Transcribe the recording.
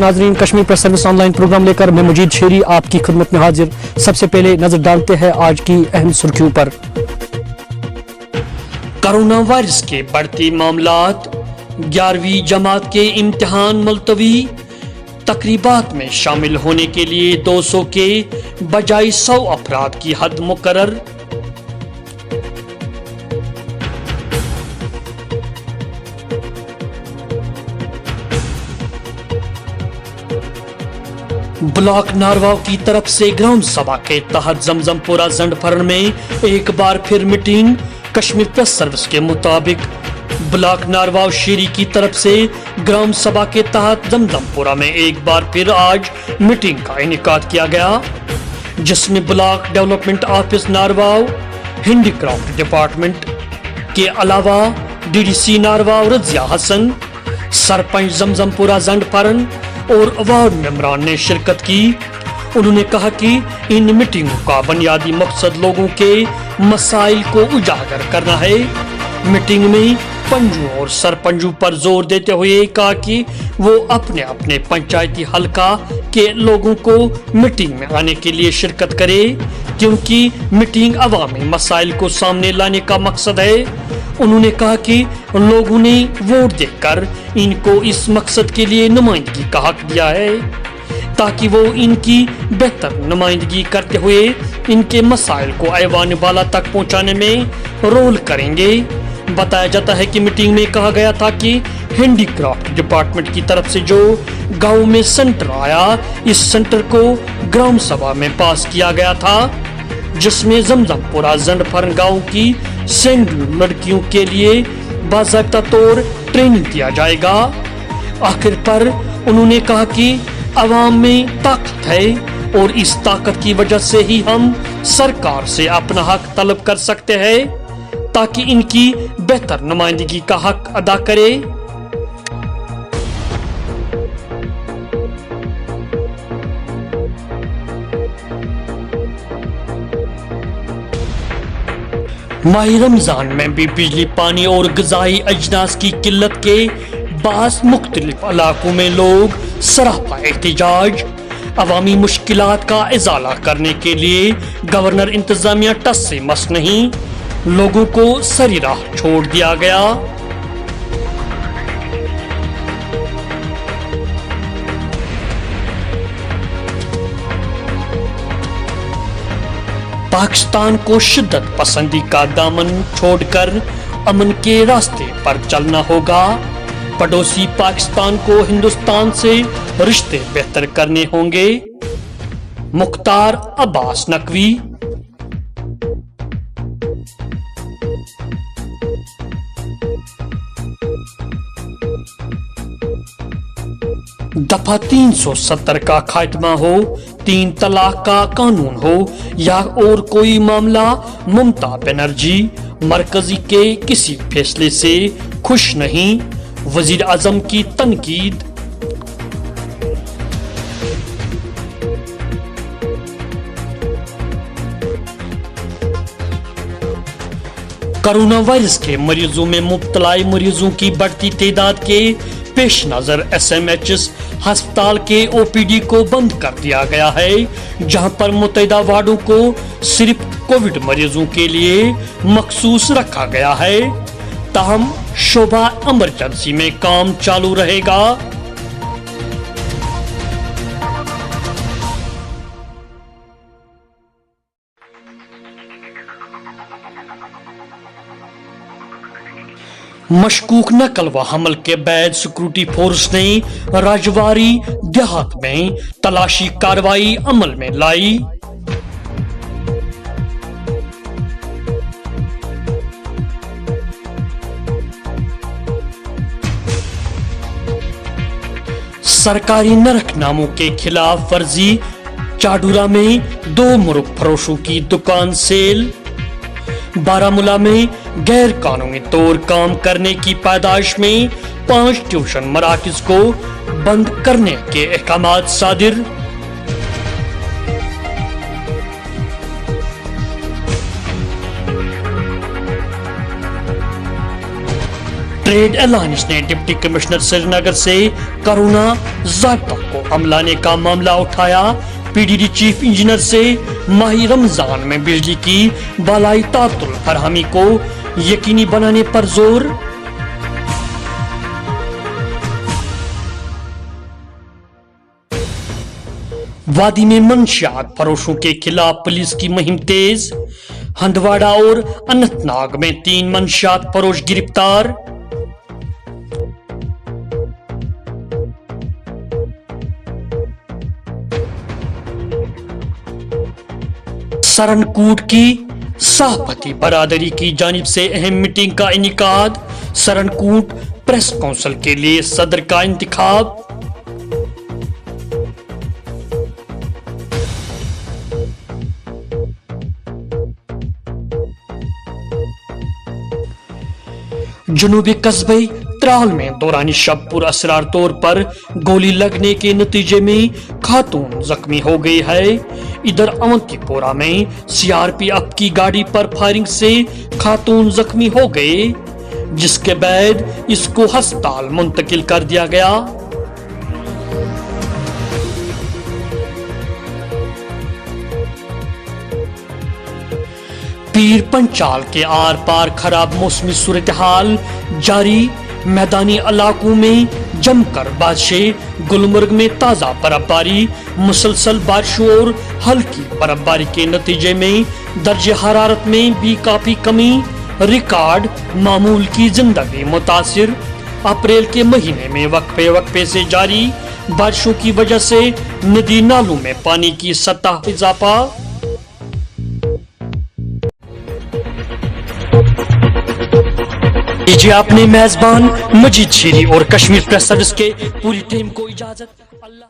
नाजरीन, Kashmir press service online program लेकर मैं मुजीद शेरी आपकी खिदमत में हाजिर। सबसे पहले नजर डालते हैं आज की अहम सुर्खियों पर। कोरोना वायरस के बढ़ते मामलात, 11वीं जमात के इम्तिहान मुलतवी, तकरीबात में शामिल होने के लिए 200 के बजाय 100 अफराद की हद मुकर्रर। ब्लॉक नारवाव की तरफ से ग्राम सभा के तहत जमजमपुरा जंडफरन में एक बार फिर मीटिंग। कश्मीर प्रेस सर्विस के मुताबिक ब्लॉक नारवाव शेरी की तरफ से ग्राम सभा के तहत जमजमपुरा में एक बार फिर आज मीटिंग का इनेकाद किया गया, जिसमें block development office Narwaw, handicraft department के अलावा डीडीसी नारवाव रजिया हसन, सरपंच जमजमपुरा जंडफरन और वार्ड मेंबरान ने शिरकत की। उन्होंने कहा कि इन मीटिंगों का बुनियादी मकसद लोगों के मसाइल को उजागर करना है। मीटिंग में पंजों और सरपंचों पर जोर देते हुए कहा कि वो अपने अपने पंचायती हलका के लोगों को मीटिंग में आने के लिए शिरकत करे, क्योंकि मीटिंग अवामी मसाइल को सामने लाने का मकसद है। उन्होंने कहा कि लोगों ने वोट देकर इनको इस मकसद के लिए नुमाइंदगी का हक दिया है, ताकि वो इनकी बेहतर नुमाइंदगी करते हुए इनके मसाइल को ऐवान बाला तक पहुंचाने में रोल करेंगे। बताया जाता है कि मीटिंग में कहा गया था कि हैंडीक्राफ्ट डिपार्टमेंट की तरफ से जो गांव में सेंटर आया, इस सेंटर को ग्राम सभा में पास किया गया था, जिसमें जमजमपुरा जंडफरन गांव की सैकड़ों लड़कियों के लिए बाकायदा तौर ट्रेनिंग दिया जाएगा। आखिर पर उन्होंने कहा कि अवाम में ताकत है और इस ताकत की वजह से ही हम सरकार से अपना हक तलब कर सकते हैं, ताकि इनकी बेहतर नुमाइंदगी का हक अदा करे। माह रमजान में भी बिजली, पानी और ग़िज़ाई अजनास की किल्लत के बास मुख्तलिफ इलाकों में लोग सरापा एहतिजाज। अवामी मुश्किलात का इज़ाला करने के लिए गवर्नर इंतजामिया टस से मस नहीं, लोगों को सरी राह छोड़ दिया गया। पाकिस्तान को शिद्दत पसंदी का दामन छोड़कर अमन के रास्ते पर चलना होगा। पड़ोसी पाकिस्तान को हिंदुस्तान से रिश्ते बेहतर करने होंगे। मुख्तार अब्बास नकवी। दफा 370 का खात्मा हो, 3 तलाक का कानून हो या और कोई मामला, ममता बनर्जी मरकजी के किसी फैसले से खुश नहीं, वजीर आजम की तनकीद। कोरोना वायरस के मरीजों में मुब्तला मरीजों की बढ़ती तादाद के पेश नजर एसएमएचएस अस्पताल के ओपीडी को बंद कर दिया गया है, जहां पर मुतैदा वार्डों को सिर्फ कोविड मरीजों के लिए मखसूस रखा गया है। ताहम शोबा इमरजेंसी में काम चालू रहेगा। मशकूक नकल व हमल के बाद सिक्योरिटी फोर्स ने राजवारी देहात में तलाशी कार्रवाई अमल में लाई। सरकारी नरखनामों के खिलाफ वर्जी, चाडूरा में 2 मुर्ग फरोशों की दुकान सेल। बारामूला में गैर कानूनी तौर काम करने की पैदाइश में 5 ट्यूशन मराकज को बंद करने के अहकामात सादिर। ٹریڈ الائنس نے ڈپٹی کمشنر سری نگر سے کورونا ضابطوں کو عملانے کا معاملہ اٹھایا. P D D chief engineer سے ماہ رمضان میں بجلی کی بالائی تعطل فراہمی کو یقینی بنانے پر زور. وادی میں منشیات فروشوں کے خلاف پولیس کی مہم تیز. ہندواڑہ اور اننت ناگ میں 3 منشیات فروش گرفتار. سرنکوٹ کی صحافتی برادری کی جانب سے اہم میٹنگ کا انعقاد. سرنکوٹ پریس کونسل کے لیے صدر کا انتخاب. جنوبی قصبے ترال میں دوران شب پر اسرار طور پر گولی لگنے کے نتیجے میں خاتون زخمی ہو گئی ہے. ادھر اونتی پورہ میں سی آر پی ایف کی گاڑی پر فائرنگ سے خاتون زخمی ہو گئے جس کے بعد اس کو ہسپتال منتقل کر دیا گیا. پیر پنچال کے آر پار خراب موسمی صورتحال جاری. میدانی علاقوں میں جم کر بارشیں. گلمرگ میں تازہ برف باری. مسلسل بارشوں اور ہلکی برف باری کے نتیجے میں درجہ حرارت میں بھی کافی کمی. ریکارڈ معمول کی زندگی متاثر. اپریل کے مہینے میں وقفے وقفے سے جاری بارشوں کی وجہ سے ندی نالوں میں پانی کی سطح اضافہ. دیجیے اپنے میزبان مجید شیری اور کشمیر پریس سروس کے پوری ٹیم کو اجازت. اللہ